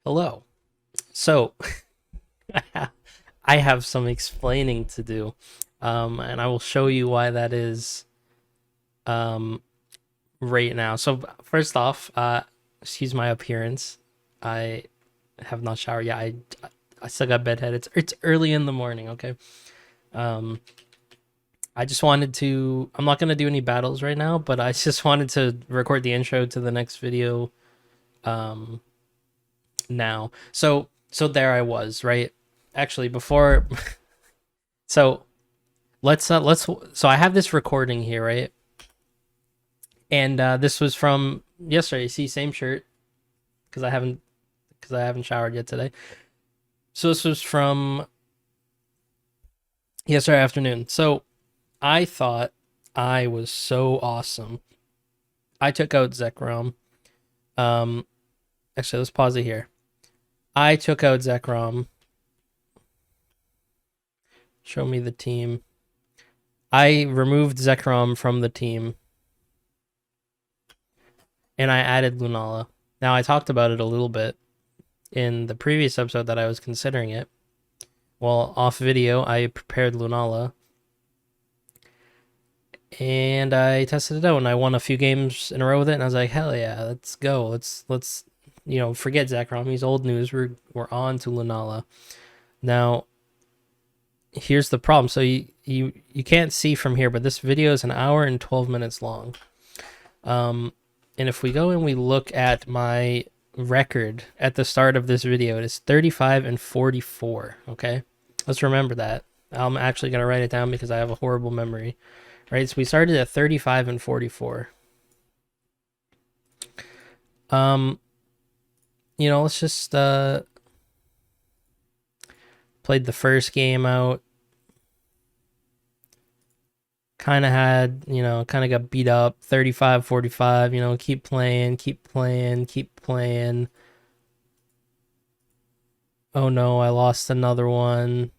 Hello. So, I have some explaining to do, and I will show you why that is um, right now. So, first off, excuse my appearance. I have not showered yet. I still got bedhead. It's early in the morning. Okay. Um, I just wanted to. I'm not gonna do any battles right now, but I just wanted to record the intro to the next video. Um, now. So there I was, right? Actually, before so let's so I have this recording here, right? And this was from yesterday. See, same shirt because I haven't showered yet today. So this was from yesterday afternoon. So I thought I was so awesome. I took out Zekrom. Um, actually, let's pause it here. I took out Zekrom. Show me the team. I removed Zekrom from the team and I added Lunala. Now I talked about it a little bit in the previous episode that I was considering it. Well, off video, I prepared Lunala and I tested it out and I won a few games in a row with it and I was like, hell yeah, let's go. Let's forget Zekrom. He's old news. We're on to Lunala. Now, here's the problem. So you can't see from here, but this video is an hour and 12 minutes long. And if we go and we look at my record at the start of this video, it is 35 and 44. Okay, let's remember that. I'm actually going to write it down because I have a horrible memory. Right, so we started at 35 and 44. Let's just played the first game out. Kind of had, kind of got beat up 35-45, keep playing. Oh no, I lost another one.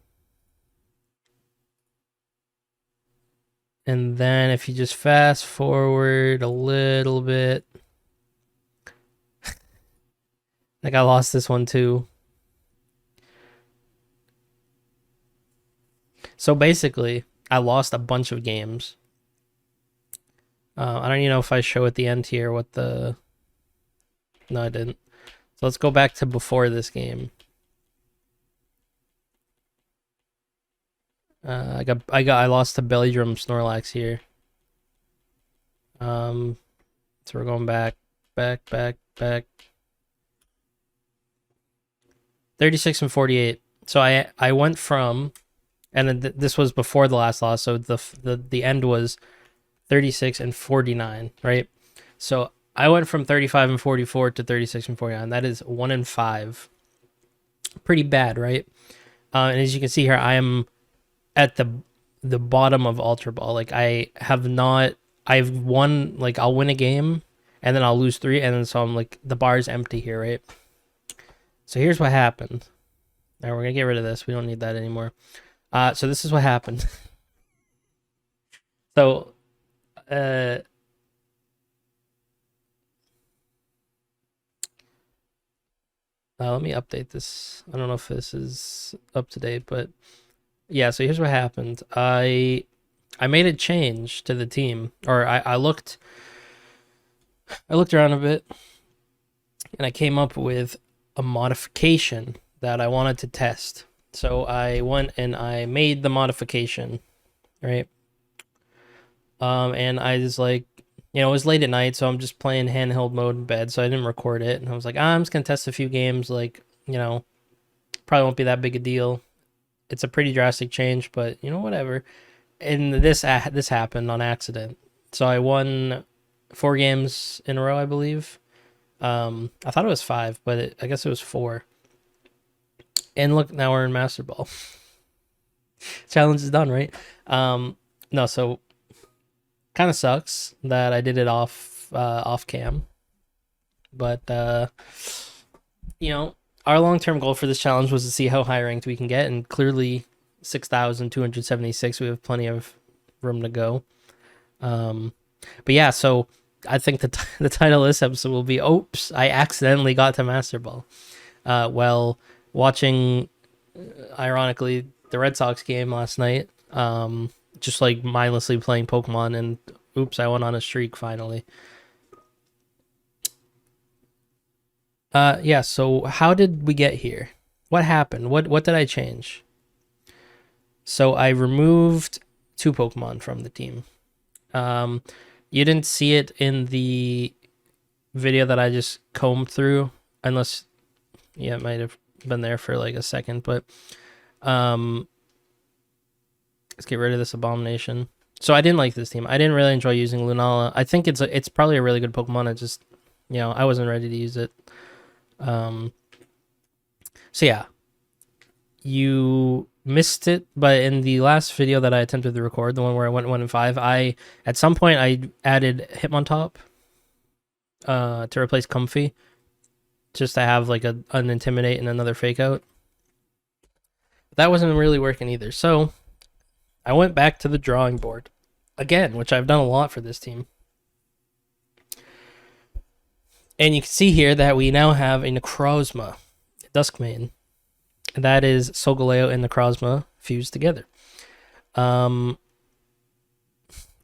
And then if you just fast forward a little bit, like I lost this one too. So basically, I lost a bunch of games. I don't even know if I show at the end here what the... No, I didn't. So let's go back to before this game. I lost to Belly Drum Snorlax here. So we're going back. 36 and 48. So I went from, and then this was before the last loss. So the end was 36 and 49, right? So I went from 35 and 44 to 36 and 49. That is 1 and 5. Pretty bad, right? And as you can see here, I am at the bottom of Ultra Ball. Like I've won, like I'll win a game and then I'll lose 3, and then so I'm like, the bar is empty here, right? So here's what happened. Now we're gonna get rid of this. We don't need that anymore. So this is what happened. So let me update this. I don't know if this is up to date, but yeah, so here's what happened. I made a change to the team, or I looked around a bit and I came up with a modification that I wanted to test. So I went and I made the modification, right? And I was like, it was late at night, so I'm just playing handheld mode in bed, so I didn't record it. And I was like, I'm just gonna test a few games, like, probably won't be that big a deal. It's a pretty drastic change, but whatever. And this happened on accident. So I won 4 games in a row, I believe. I thought it was 5, but I guess it was 4. And look, now we're in Masterball. Challenge is done, right? No, so kind of sucks that I did it off cam, but our long-term goal for this challenge was to see how high ranked we can get, and clearly 6,276, we have plenty of room to go. But yeah, so I think the title of this episode will be, oops, I accidentally got to Master Ball. Well, watching, ironically, the Red Sox game last night. Just like mindlessly playing Pokemon, and oops, I went on a streak finally. Yeah. So how did we get here? What happened? What did I change? So I removed two Pokemon from the team. Um, you didn't see it in the video that I just combed through, unless yeah, it might have been there for like a second. But um, let's get rid of this abomination. So I didn't like this team. I didn't really enjoy using Lunala. I think it's probably a really good Pokemon. I just I wasn't ready to use it. Um, so yeah, you missed it, but in the last video that I attempted to record, the one where I went 1-5, I at some point I added Hitmontop to replace Comfy, just to have like an Intimidate and another Fake Out. That wasn't really working either. So I went back to the drawing board again, which I've done a lot for this team. And you can see here that we now have a Necrozma, Duskmane. That is Solgaleo and Necrozma fused together. And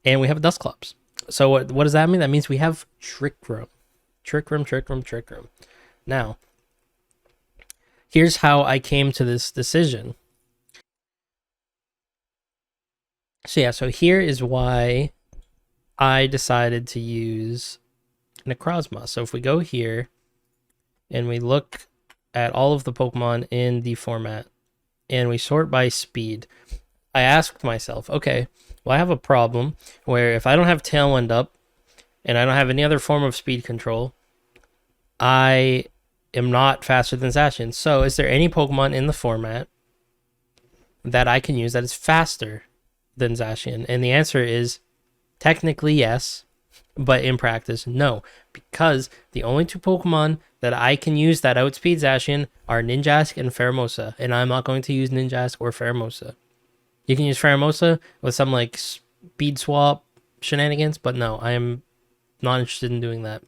we have a Dusclops. So what does that mean? That means we have Trick Room. Trick Room. Now, here's how I came to this decision. So here is why I decided to use Necrozma. So if we go here and we look at all of the Pokemon in the format and we sort by speed, I asked myself, okay, well, I have a problem where if I don't have Tailwind up and I don't have any other form of speed control, I am not faster than Zacian. So is there any Pokemon in the format that I can use that is faster than Zacian? And the answer is technically yes, but in practice, no. Because the only two Pokemon that I can use that outspeed Zacian are Ninjask and Pheromosa, and I'm not going to use Ninjask or Pheromosa. You can use Pheromosa with some like speed swap shenanigans, but no, I am not interested in doing that.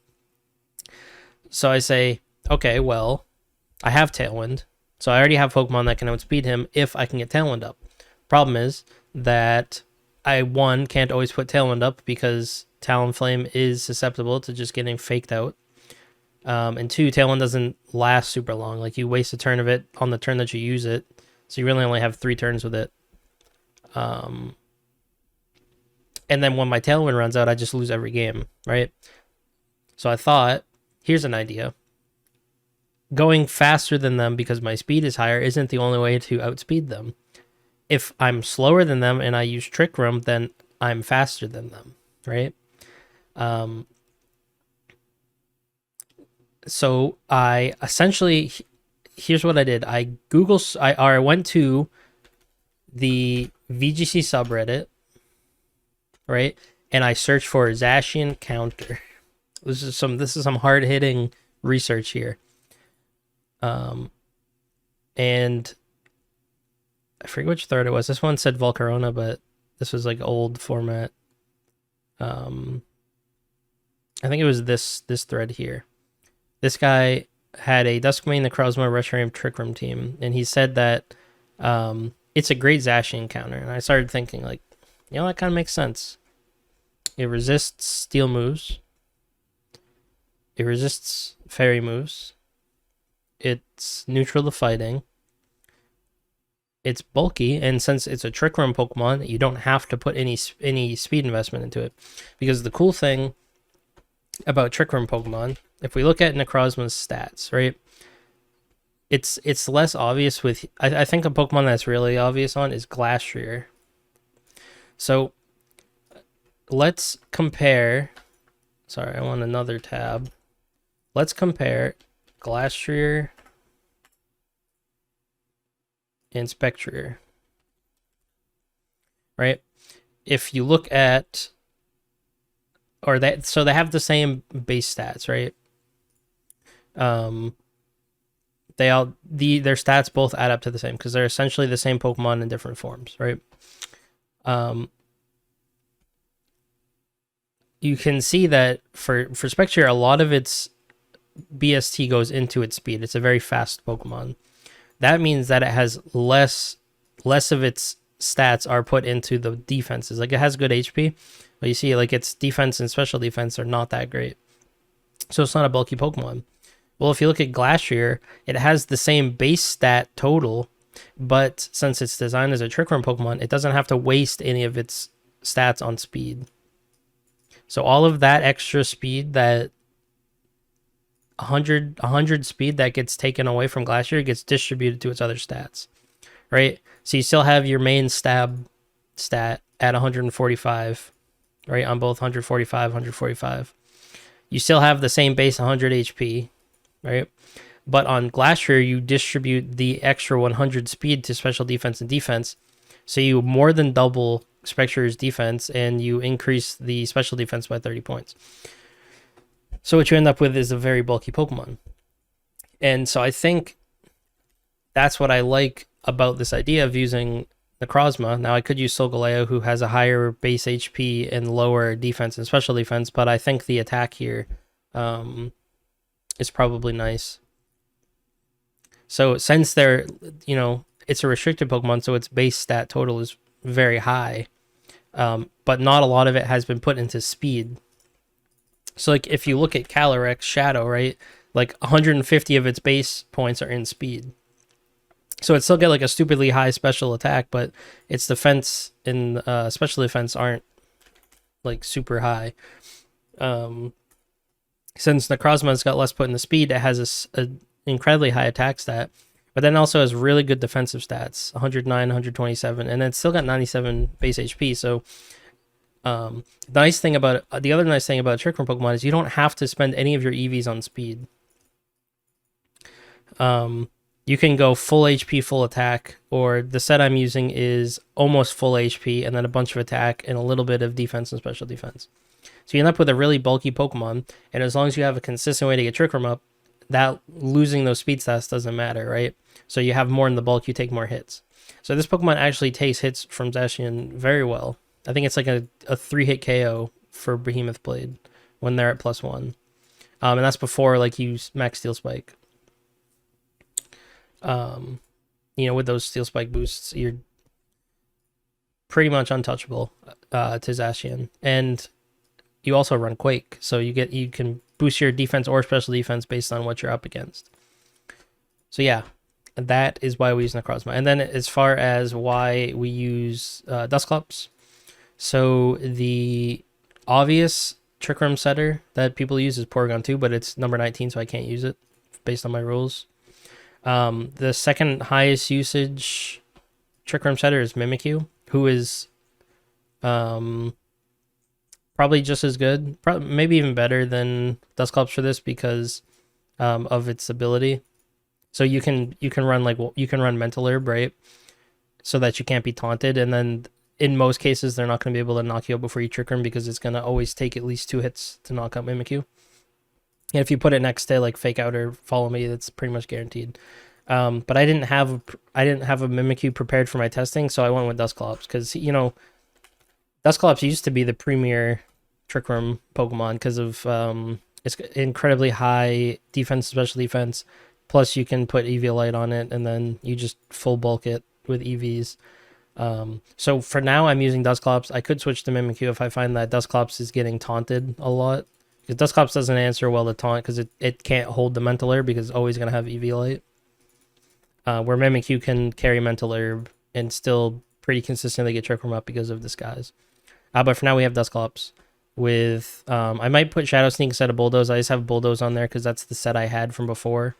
So I say, okay, well, I have Tailwind, so I already have Pokemon that can outspeed him if I can get Tailwind up. Problem is that I, one, can't always put Tailwind up because Talonflame is susceptible to just getting faked out. And two, Tailwind doesn't last super long. Like, you waste a turn of it on the turn that you use it, so you really only have 3 turns with it. And then when my Tailwind runs out, I just lose every game, right? So I thought, here's an idea. Going faster than them because my speed is higher isn't the only way to outspeed them. If I'm slower than them and I use Trick Room, then I'm faster than them, right? So I essentially, here's what I did. I went to the VGC subreddit, right? And I searched for Zacian counter. This is some hard hitting research here. And I forget which thread it was. This one said Volcarona, but this was like old format. I think it was this thread here. This guy had a Duskmane, Necrozma, Reshiram, Trick Room team, and he said that it's a great Zacian counter. And I started thinking, like, that kind of makes sense. It resists steel moves. It resists fairy moves. It's neutral to fighting. It's bulky, and since it's a Trick Room Pokemon, you don't have to put any speed investment into it. Because the cool thing about Trick Room Pokemon, if we look at Necrozma's stats, right, it's less obvious with... I think a Pokemon that's really obvious on is Glastrier. So let's compare... Sorry, I want another tab. Let's compare Glastrier and Spectrier, right? If you look at, so they have the same base stats, right? Their stats both add up to the same because they're essentially the same Pokemon in different forms, right? You can see that for Spectrier, a lot of its BST goes into its speed. It's a very fast Pokemon. That means that it has less of its stats are put into the defenses. Like, it has good HP, but you see, like, its defense and special defense are not that great. So it's not a bulky Pokemon. Well, if you look at Glastrier, it has the same base stat total, but since it's designed as a Trick Room Pokemon, it doesn't have to waste any of its stats on speed. So all of that extra speed, that 100 speed that gets taken away from Glastrier, gets distributed to its other stats, right? So you still have your main stab stat at 145, right? On both 145, 145. You still have the same base 100 HP, right? But on Glastrier, you distribute the extra 100 speed to special defense and defense. So you more than double Spectre's defense, and you increase the special defense by 30 points. So what you end up with is a very bulky Pokemon. And so I think that's what I like about this idea of using Necrozma. Now, I could use Solgaleo, who has a higher base HP and lower defense and special defense, but I think the attack here is probably nice. So since they're, it's a restricted Pokemon, so its base stat total is very high, but not a lot of it has been put into speed. So, like, if you look at Calyrex Shadow, right, like 150 of its base points are in speed. So it still get like a stupidly high special attack, but its defense and special defense aren't like super high. Since Necrozma's got less put in the speed, it has a incredibly high attack stat, but then also has really good defensive stats, 109, 127, and it's still got 97 base HP. So the other nice thing about Trick Room Pokemon is you don't have to spend any of your EVs on speed. You can go full HP, full attack, or the set I'm using is almost full HP and then a bunch of attack and a little bit of defense and special defense. So you end up with a really bulky Pokemon, and as long as you have a consistent way to get Trick Room up, that losing those speed stats doesn't matter, right? So you have more in the bulk, you take more hits. So this Pokemon actually takes hits from Zacian very well. I think it's like a 3-hit KO for Behemoth Blade when they're at +1. And that's before like you max Steel Spike. With those Steel Spike boosts, you're pretty much untouchable to Zacian. And you also run Quake, so you can boost your defense or special defense based on what you're up against. So yeah, that is why we use Necrozma. And then as far as why we use Dusclops, so the obvious Trick Room setter that people use is Porygon 2, but it's number 19, so I can't use it based on my rules. The second highest usage Trick Room setter is Mimikyu, who is probably just as good, maybe even better than Dusclops for this because of its ability. So you can run Mental Herb, right? So that you can't be taunted, and then in most cases they're not going to be able to knock you out before you Trick Room because it's going to always take at least 2 hits to knock out Mimikyu. And if you put it next to like Fake Out or Follow Me, that's pretty much guaranteed. But I didn't have a Mimikyu prepared for my testing, so I went with Dusclops because Dusclops used to be the premier Trick Room Pokemon because of its incredibly high defense, special defense. Plus, you can put Eviolite on it, and then you just full bulk it with EVs. So for now, I'm using Dusclops. I could switch to Mimikyu if I find that Dusclops is getting taunted a lot. Because Dusclops doesn't answer well to taunt because it can't hold the Mental Herb because it's always going to have Eviolite. Where Mimikyu can carry Mental Herb and still pretty consistently get Trick Room up because of Disguise. But for now, we have Dusclops with... I might put Shadow Sneak instead of Bulldoze. I just have Bulldoze on there because that's the set I had from before.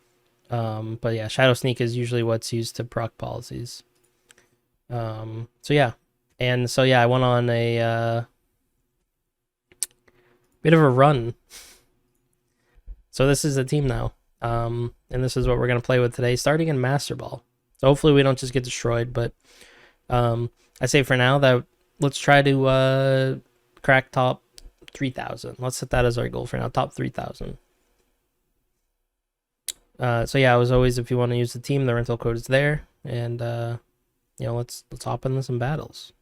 But yeah, Shadow Sneak is usually what's used to proc policies. So yeah. And so yeah, I went on a bit of a run. So this is the team now. And this is what we're going to play with today, starting in Master Ball. So hopefully we don't just get destroyed, but I say for now that let's try to crack top 3,000. Let's set that as our goal for now, top 3,000. So yeah, as always, if you want to use the team, the rental code is there, and let's hop into some battles.